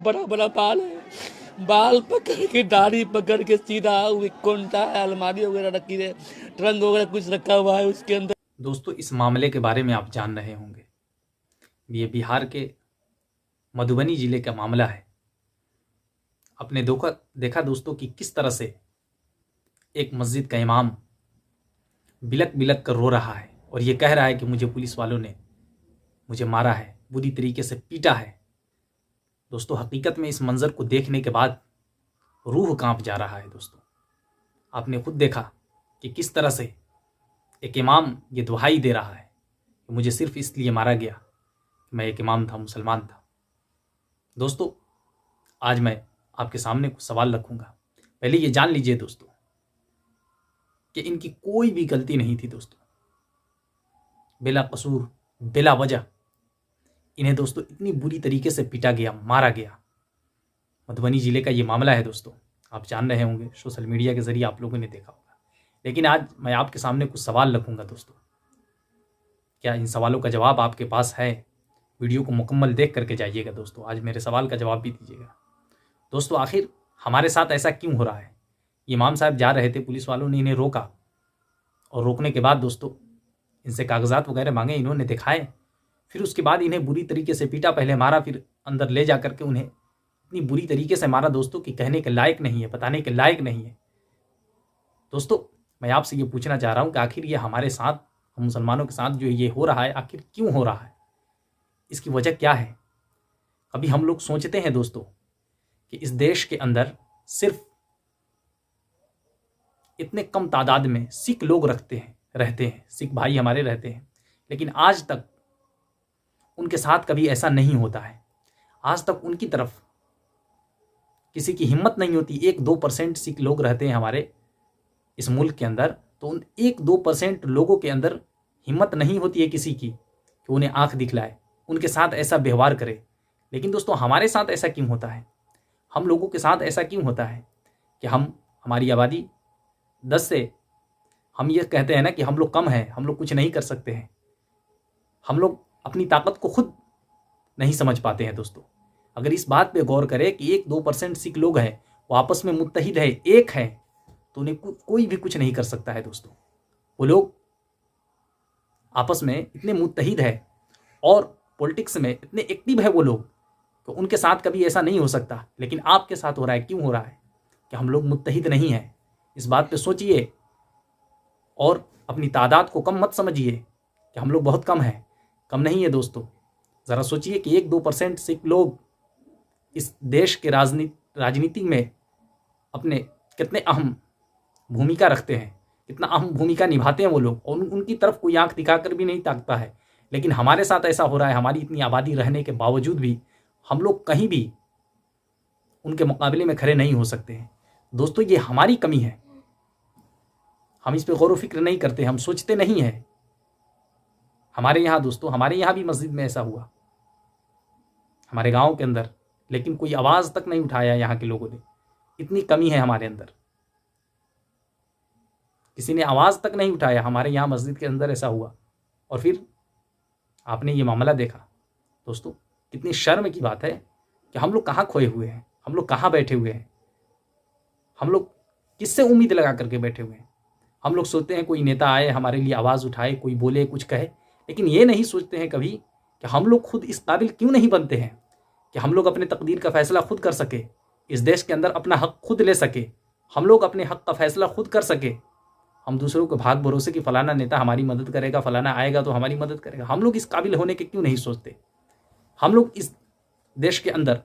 बड़ा बड़ा बाल है, बाल पकड़ के दाढ़ी पकड़ के सीधा कोंटा है, अलमारी वगैरह रखी है, ट्रंक वगैरह कुछ रखा हुआ है उसके अंदर। दोस्तों, इस मामले के बारे में आप जान रहे होंगे। ये बिहार के मधुबनी जिले का मामला है। आपने देखा दोस्तों कि किस तरह से एक मस्जिद का इमाम बिलक बिलक कर रो रहा है और ये कह रहा है कि मुझे पुलिस वालों ने मुझे मारा है, बुरी तरीके से पीटा है। दोस्तों, हकीकत में इस मंजर को देखने के बाद रूह कांप जा रहा है। दोस्तों, आपने खुद देखा कि किस तरह से एक इमाम ये दुहाई दे रहा है कि मुझे सिर्फ इसलिए मारा गया कि मैं एक इमाम था, मुसलमान था। दोस्तों, आज मैं आपके सामने कुछ सवाल रखूंगा। पहले ये जान लीजिए दोस्तों कि इनकी कोई भी गलती नहीं थी। दोस्तों, बिला कसूर, बिला वजह इन्हें दोस्तों इतनी बुरी तरीके से पीटा गया, मारा गया। मधुबनी जिले का ये मामला है। दोस्तों, आप जान रहे होंगे, सोशल मीडिया के जरिए आप लोगों ने देखा होगा। लेकिन आज मैं आपके सामने कुछ सवाल रखूंगा। दोस्तों, क्या इन सवालों का जवाब आपके पास है? वीडियो को मुकम्मल देख करके जाइएगा। दोस्तों, आज मेरे सवाल का जवाब भी दीजिएगा। दोस्तों, आखिर हमारे साथ ऐसा क्यों हो रहा है? इमाम साहब जा रहे थे, पुलिस वालों ने इन्हें रोका और रोकने के बाद दोस्तों इनसे कागजात वगैरह मांगे, इन्होंने दिखाए। फिर उसके बाद इन्हें बुरी तरीके से पीटा, पहले मारा, फिर अंदर ले जा करके उन्हें इतनी बुरी तरीके से मारा दोस्तों कि कहने के लायक नहीं है, बताने के लायक नहीं है। दोस्तों, मैं आपसे ये पूछना चाह रहा हूँ कि आखिर ये हमारे साथ, हम मुसलमानों के साथ जो ये हो रहा है, आखिर क्यों हो रहा है? इसकी वजह क्या है? कभी हम लोग सोचते हैं दोस्तों कि इस देश के अंदर सिर्फ इतने कम तादाद में सिख लोग रहते हैं, सिख भाई हमारे रहते हैं, लेकिन आज तक उनके साथ कभी ऐसा नहीं होता है। आज तक उनकी तरफ किसी की हिम्मत नहीं होती। 1-2% सिख लोग रहते हैं हमारे इस मुल्क के अंदर, तो उन 1-2% लोगों के अंदर हिम्मत नहीं होती है किसी की कि उन्हें आंख दिखलाए, उनके साथ ऐसा व्यवहार करे। लेकिन दोस्तों, हमारे साथ ऐसा क्यों होता है? हम लोगों के साथ ऐसा क्यों होता है कि हमारी आबादी 10 से हम ये कहते हैं ना कि हम लोग कम हैं, हम लोग कुछ नहीं कर सकते हैं। हम लोग अपनी ताकत को खुद नहीं समझ पाते हैं। दोस्तों, अगर इस बात पे गौर करें कि 1-2% सिख लोग हैं, वो आपस में मुत्तहिद है, एक है, तो उन्हें कोई भी कुछ नहीं कर सकता है। दोस्तों, वो लोग आपस में इतने मुत्तहिद है और पॉलिटिक्स में इतने एक्टिव है वो लोग, तो उनके साथ कभी ऐसा नहीं हो सकता। लेकिन आपके साथ हो रहा है। क्यों हो रहा है? कि हम लोग मुत्तहिद नहीं हैं। इस बात पे सोचिए और अपनी तादाद को कम मत समझिए कि हम लोग बहुत कम हैं। कम नहीं है दोस्तों। ज़रा सोचिए कि 1-2% सिख लोग इस देश के राजनीति में अपने कितने अहम भूमिका रखते हैं, कितना अहम भूमिका निभाते हैं वो लोग, और उनकी तरफ कोई आंख दिखाकर भी नहीं ताकता है। लेकिन हमारे साथ ऐसा हो रहा है। हमारी इतनी आबादी रहने के बावजूद भी हम लोग कहीं भी उनके मुकाबले में खड़े नहीं हो सकते हैं। दोस्तों, ये हमारी कमी है। हम इस पे गौर व फिक्र नहीं करते, हम सोचते नहीं हैं। हमारे यहाँ दोस्तों, हमारे यहाँ भी मस्जिद में ऐसा हुआ, हमारे गांव के अंदर, लेकिन कोई आवाज़ तक नहीं उठाया यहाँ के लोगों ने। इतनी कमी है हमारे अंदर, किसी ने आवाज़ तक नहीं उठाया। हमारे यहाँ मस्जिद के अंदर ऐसा हुआ और फिर आपने ये मामला देखा। दोस्तों, कितनी शर्म की बात है कि हम लोग कहाँ खोए हुए हैं, हम लोग कहाँ बैठे हुए हैं, हम लोग किससे उम्मीद लगा करके बैठे हुए हैं। हम लोग सोचते हैं कोई नेता आए, हमारे लिए आवाज़ उठाए, कोई बोले, कुछ कहे, लेकिन ये नहीं सोचते हैं कभी कि हम लोग खुद इस काबिल क्यों नहीं बनते हैं कि हम लोग अपने तकदीर का फैसला खुद कर सके, इस देश के अंदर अपना हक खुद ले सके, हम लोग अपने हक का फैसला खुद कर सके। हम दूसरों को भाग भरोसे कि फलाना नेता हमारी मदद करेगा, फलाना आएगा तो हमारी मदद करेगा। हम लोग इस काबिल होने के क्यों नहीं सोचते? हम लोग इस देश के अंदर,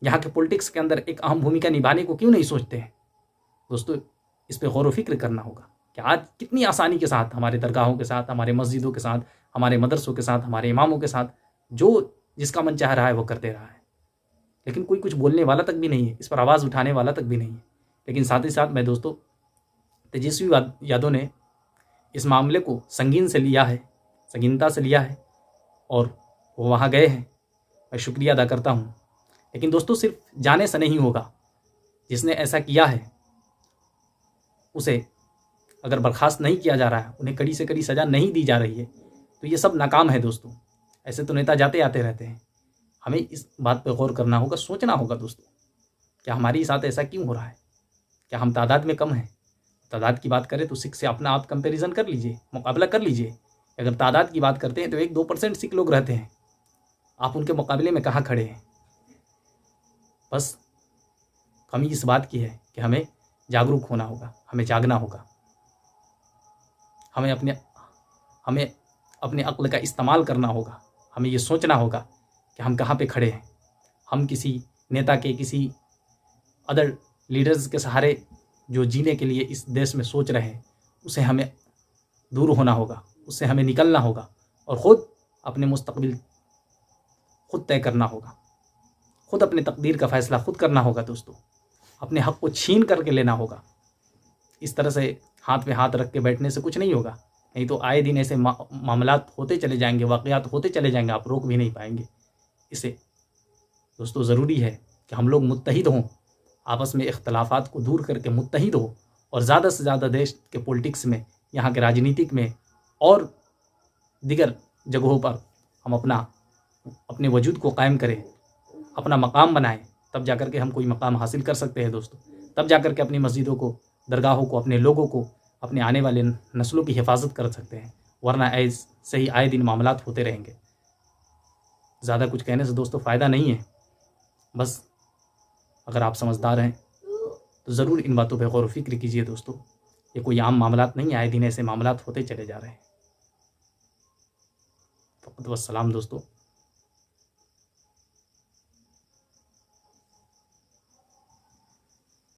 यहाँ के पॉलिटिक्स के अंदर एक अहम भूमिका निभाने को क्यों नहीं सोचते हैं? दोस्तों, इस पर गौर व फिक्र करना होगा कि आज कितनी आसानी के साथ हमारे दरगाहों के साथ, हमारे मस्जिदों के साथ, हमारे मदरसों के साथ, हमारे इमामों के साथ जो जिसका मन चाह रहा है वो करते रहा है, लेकिन कोई कुछ बोलने वाला तक भी नहीं है, इस पर आवाज़ उठाने वाला तक भी नहीं है। लेकिन साथ ही साथ मैं दोस्तों, तेजस्वी यादव ने इस मामले को संगीनता से लिया है और वो वहाँ गए हैं। मैं शुक्रिया अदा करता हूँ। लेकिन दोस्तों, सिर्फ जाने से नहीं होगा। जिसने ऐसा किया है उसे अगर बर्खास्त नहीं किया जा रहा है, उन्हें कड़ी से कड़ी सज़ा नहीं दी जा रही है, तो ये सब नाकाम है दोस्तों। ऐसे तो नेता जाते आते रहते हैं। हमें इस बात पर गौर करना होगा, सोचना होगा दोस्तों, क्या हमारे साथ ऐसा क्यों हो रहा है? क्या हम तादाद में कम हैं? तादाद की बात करें तो सिख से अपना आप कंपैरिजन कर लीजिए, मुकाबला कर लीजिए। अगर तादाद की बात करते हैं तो 1-2% सिख लोग रहते हैं, आप उनके मुकाबले में कहाँ खड़े हैं? बस कमी इस बात की है कि हमें जागरूक होना होगा, हमें जागना होगा, हमें अपने अक्ल का इस्तेमाल करना होगा, हमें ये सोचना होगा कि हम कहाँ पे खड़े हैं। हम किसी नेता के, किसी अदर लीडर्स के सहारे जो जीने के लिए इस देश में सोच रहे हैं, उसे हमें दूर होना होगा, उससे हमें निकलना होगा और ख़ुद अपने मुस्तकबिल खुद तय करना होगा, खुद अपने तकदीर का फ़ैसला खुद करना होगा दोस्तों। अपने हक़ को छीन करके लेना होगा। इस तरह से हाथ पे हाथ रख के बैठने से कुछ नहीं होगा, नहीं तो आए दिन ऐसे मामलात होते चले जाएंगे, वाक़यात होते चले जाएंगे, आप रोक भी नहीं पाएंगे इसे। दोस्तों ज़रूरी है कि हम लोग मुत्तहिद हों, आपस में इख्तलाफात को दूर करके मुत्तहिद हो और ज़्यादा से ज़्यादा देश के पॉलिटिक्स में, यहाँ के राजनीतिक में और दिगर जगहों पर हम अपने वजूद को कायम करें, अपना मकाम बनाएं, तब जाकर के हम कोई मकाम हासिल कर सकते हैं दोस्तों। तब जाकर के अपनी मस्जिदों को, दरगाहों को, अपने लोगों को, अपने आने वाले नस्लों की हिफाजत कर सकते हैं, वरना ऐसे ही आए दिन मामलात होते रहेंगे। ज़्यादा कुछ कहने से दोस्तों फ़ायदा नहीं है। बस अगर आप समझदार हैं तो ज़रूर इन बातों पर गौर व फिक्र कीजिए दोस्तों। ये कोई आम मामलात नहीं, आए दिन ऐसे मामलात होते चले जा रहे हैं। फ़क़त वस्सलाम दोस्तों।